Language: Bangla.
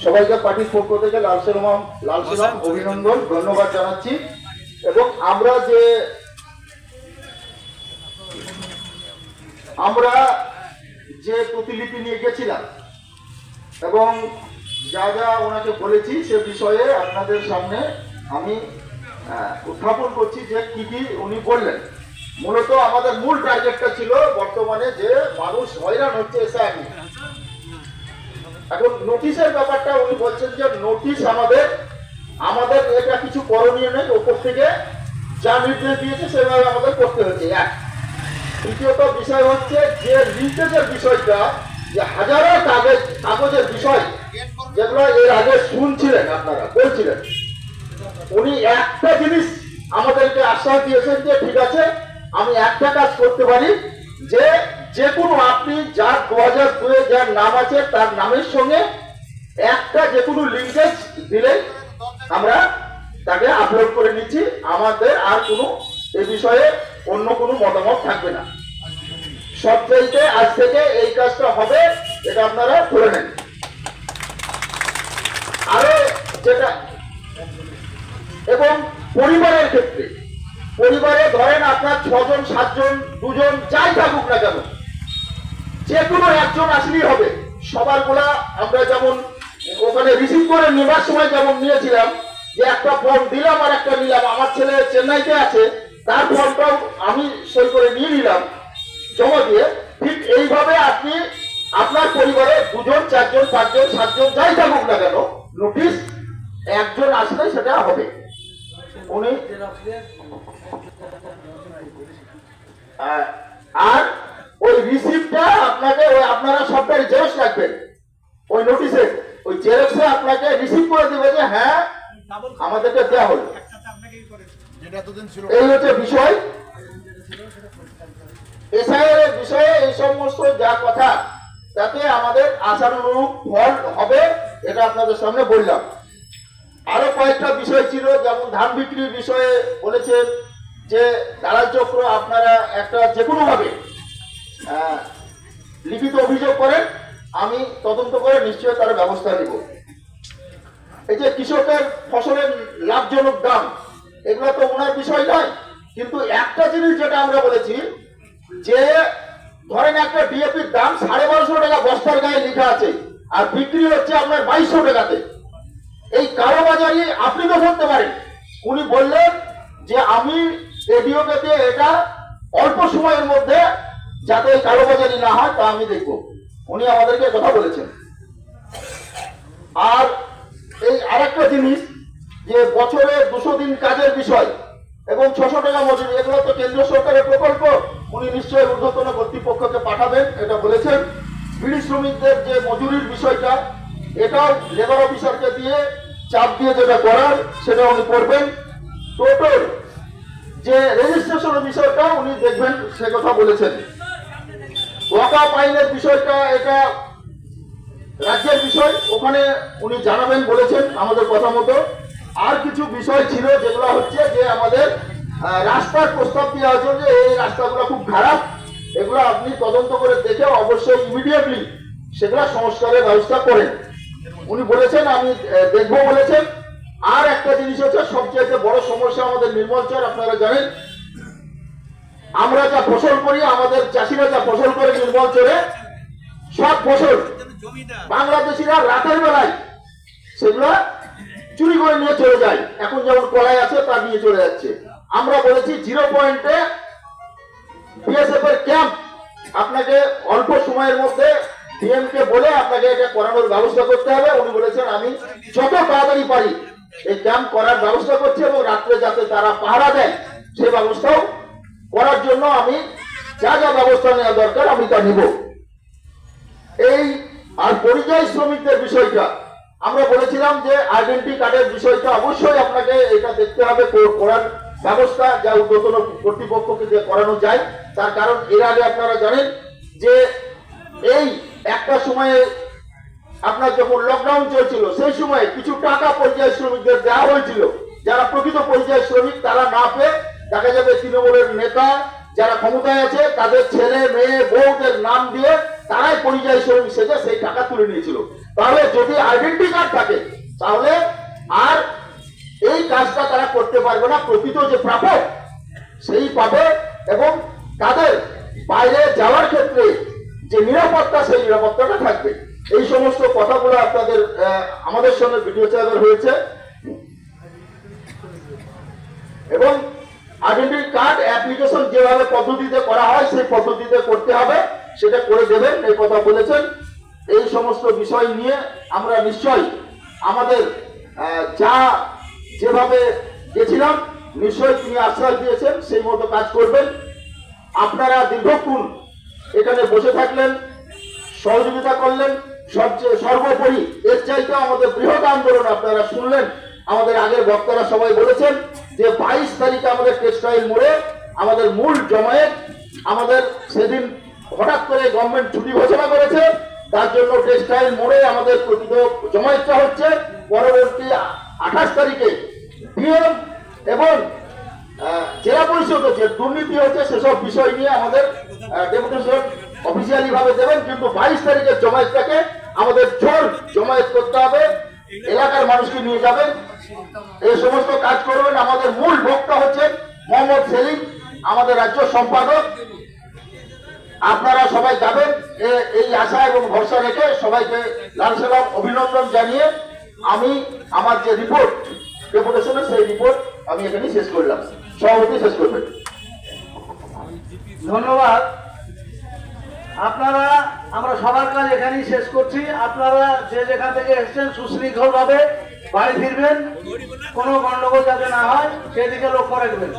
সবাইকে পার্টির পক্ষ থেকে লাল সালাম অভিনন্দন ধন্যবাদ জানাচ্ছি। এবং আমরা যে প্রতিলিপি নিয়ে গেছিলাম এবং যা যা ওনাকে বলেছি সে বিষয়ে আপনাদের সামনে আমি উত্থাপন করছি যে কি কি উনি বললেন। মূলত আমাদের মূল টার্গেটটা ছিল বর্তমানে যে মানুষ হয়রান হচ্ছে এসআইআর নিয়ে। এখন নোটিশের ব্যাপারটা উনি বলছেন যে নোটিশ আমাদের এটা কিছু করণীয় নেই, ওপর থেকে যা নির্দেশ দিয়েছে সেভাবে আমাদের করতে হচ্ছে। এক, দ্বিতীয়ত বিষয় হচ্ছে যে লিঙ্কেজের বিষয়টা, যে হাজারো কাগজের বিষয় যেগুলো এর আগে শুনছিলেন আপনারা বলছিলেন, উনি একটা জিনিস আমাদেরকে আশ্বাস দিয়েছেন যে ঠিক আছে আমি একটা কাজ করতে পারি, যে কোনো আপনি যার 2002 যার নাম আছে তার নামের সঙ্গে একটা যে কোনো লিঙ্কেজ দিলে আমরা তাকে আপলোড করে নিচ্ছি, আমাদের আর কোনো এ বিষয়ে অন্য কোনো মতামত থাকবে না। সবচাইতে আজ থেকে এই কাজটা হবে, এটা আপনারা ধরে নেন। আরো যেটা, এবং পরিবারের ক্ষেত্রে, পরিবারে ধরেন আপনার 6 জন 7 জন 2 জন যাই থাকুক না কেন, যে কোনো একজন আসলেই হবে। সবার গুলা আমরা যেমন ওখানে রিসিভ করে নেবার সময় যেমন নিয়েছিলাম, যে একটা ফর্ম দিলাম আর একটা নিলাম, আমার ছেলে চেন্নাইতে আছে তার ফর্মটাও আমি সই করে নিয়ে নিলাম জমা দিয়ে, ঠিক এইভাবে আপনি আপনার পরিবারে 2 জন 4 জন 5 জন 7 জন যাই থাকুক না কেন, নোটিশ একজন আসলে সেটা হবে। উনি আর ওই রিসিপ্টটা আপনাকে আপনারা সবটাই জেরক্স রাখবেন, ওই নোটিশে ওই জেরক্সে আপনাকে রিসিভ করে দেবে যে হ্যাঁ আমাদেরকে দেওয়া হলো। এই হচ্ছে বিষয় এসআইআর বিষয়ে। এই সমস্ত যা কথা তাতে আমাদের আশানুরূপ ফল হবে, এটা আপনাদের সামনে বললাম। আরো কয়েকটা বিষয় ছিল, যেমন ধান বিক্রির বিষয়ে বলেছেন যে দালাল চক্র আপনারা একটা যে কোনো ভাবে লিখিত অভিযোগ করেন, আমি তদন্ত করে নিশ্চয়ই তার ব্যবস্থা নিব। এই যে কৃষকের ফসলের লাভজনক দাম, এগুলো তো ওনার বিষয় নয়, কিন্তু একটা জিনিস যেটা আমরা বলেছি যে ধরেন একটা ডিএপির দাম 1250 টাকা বস্তার গায়ে লেখা আছে আর বিক্রি হচ্ছে আপনার 2200 টাকাতে, এই কালোবাজারি আপনি তো ধরতে পারেন। উনি বললেন যে আমি এডিওকে দিয়ে এটা অল্প সময়ের মধ্যে যাতে এই কালোবাজারি না হয় তা আমি দেখব, উনি আমাদেরকে কথা বলেছেন। আর এই আরেকটা জিনিস যে বছরে 200 দিন কাজের বিষয় এবং 600 টাকা মজুরি, এগুলো তো কেন্দ্র সরকারের প্রকল্প, উনি নিশ্চয়ই ঊর্ধ্বতন কর্তৃপক্ষকে পাঠাবেন, এটা বলেছেন। বিড়ি শ্রমিকদের যে মজুরির বিষয়টা, এটাও লেবার অফিসারকে দিয়ে চাপ দিয়ে যেটা করার সেটা উনি করবেন। টোটাল যে রেজিস্ট্রেশনের বিষয়টা উনি দেখবেন, সে কথা বলেছেন। ওয়াকআপ আইনের বিষয়টা এটা রাজ্যের বিষয়, ওখানে উনি জানাবেন বলেছেন আমাদের কথা মতো। আর কিছু বিষয় ছিল যেগুলো হচ্ছে যে আমাদের রাস্তার প্রস্তাব দেওয়া হয়েছে যে এই রাস্তাগুলো খুব খারাপ, এগুলো আপনি তদন্ত করে দেখে অবশ্যই ইমিডিয়েটলি সেগুলো সংস্কারের ব্যবস্থা করেন, উনি বলেছেন। আমি দেখবো বলেছেন। আর একটা জিনিস হচ্ছে সবচেয়ে বড় সমস্যা আমাদের নির্মলচর, আপনারা জানেন আমরা যা ফসল করি, আমাদের চাষিরা যা ফসল করে নির্মলচরে, সব ফসল বাংলাদেশিরা রাতের বেলায় সেগুলো চুরি করে নিয়ে চলে যায়। এখন যেমন কলাই আছে তা নিয়ে চলে যাচ্ছে। আমরা বলেছি 0 পয়েন্টে বিএসএফ এর ক্যাম্প আপনাকে অল্প সময়ের মধ্যে ডিএম কে বলে আপনাকে এটা করানোর ব্যবস্থা করতে হবে। উনি বলেছেন আমি যত তাড়াতাড়ি পারি এই ক্যাম্প করার ব্যবস্থা করছি এবং রাত্রে যাতে তারা পাহারা দেয় সে ব্যবস্থাও করার জন্য আমি যা যা ব্যবস্থা নেওয়া দরকার আমি তা নিব। এই আর পরিযায়ী শ্রমিকদের বিষয়টা আমরা বলেছিলাম যে আইডেন্টি কার্ডের বিষয়টা অবশ্যই আপনাকে এটা দেখতে হবে, করার ব্যবস্থা যা ঊর্ধ্বতন কর্তৃপক্ষকে দিয়ে করানো যায়। তার কারণ এর আগে আপনারা জানেন যে এই একটা সময়ে আপনার যখন লকডাউন চলছিল সেই সময় কিছু টাকা পরিযায়ী শ্রমিকদের দেওয়া হয়েছিল, যারা প্রকৃত পরিযায়ী শ্রমিক তারা না পেয়ে দেখা যাবে তৃণমূলের নেতা যারা ক্ষমতায় আছে তাদের ছেলে মেয়ে বউদের নাম দিয়ে তারাই পরিযায়ী শ্রমিক সেজে সেই টাকা তুলে নিয়েছিল। তাহলে যদি আইডেন্টি কার্ড পারবে না, প্রকৃত যে প্রাপক সেই পাবে। এবং তাদের বাইরে যাওয়ার ক্ষেত্রে যে নিরাপত্তা, সেই নিরাপত্তাটা থাকবে। এই সমস্ত কথাগুলো আপনাদের আমাদের সঙ্গে ভিডিও চ্যানেল হয়েছে। এবং আইডেন্টি কার্ড অ্যাপ্লিকেশন যেভাবে পদ্ধতিতে করা হয় সেই পদ্ধতিতে করতে হবে, সেটা করে দেবেন, এই কথা বলেছেন। এই সমস্ত বিষয় নিয়ে আমরা নিশ্চয়ই আমাদের যা যেভাবে গেছিলাম নিশ্চয়ই তিনি আশ্বাস দিয়েছেন সেই মতো কাজ করবেন। আপনারা দীর্ঘক্ষণ এখানে বসে থাকলেন, সহযোগিতা করলেন, সবচেয়ে সর্বোপরি এর চাইতে আমাদের বৃহৎ আন্দোলন আপনারা শুনলেন। আমাদের আগের বক্তারা সবাই বলেছেন যে 22 তারিখে আমাদের টেক্সটাইল মোড়ে আমাদের মূল জমায়েত। আমাদের সেদিন হঠাৎ করে গভর্নমেন্ট ছুটি ঘোষণা করেছে, তার জন্য টেক্সটাইল মোড়ে আমাদের প্রকৃত জমায়েতটা হচ্ছে। পরবর্তী 28 তারিখে ডিএম এবং জেলা পরিষদ হচ্ছে দুর্নীতি হচ্ছে সেসব বিষয় নিয়ে আমাদের ডেপুটেশন অফিসিয়ালি ভাবে দেবেন। কিন্তু 22 তারিখের জমায়েতটাকে আমাদের জোর জমায়েত করতে হবে, এলাকার মানুষকে নিয়ে যাবেন, এই সমস্ত কাজ করবেন। আমাদের মূল বক্তা হচ্ছে মোহাম্মদ সেলিম, আমাদের রাজ্য সম্পাদক। আপনারা সবাই যাবেন এই আশা এবং ভরসা রেখে সবাইকে লাল সালাম অভিনন্দন জানিয়ে আমি আমার যে রিপোর্ট ডেপুটেশনের সেই রিপোর্ট আমি এখানে শেষ করলাম। সভাপতি শেষ করবেন। ধন্যবাদ। আপনারা, আমরা সবার কাজ এখানেই শেষ করছি। আপনারা যে যেখান থেকে এসেছেন সুশৃঙ্খল ভাবে বাড়ি ফিরবেন, কোনো গন্ডগোল যাতে না হয় সেদিকে লক্ষ্য রাখবেন।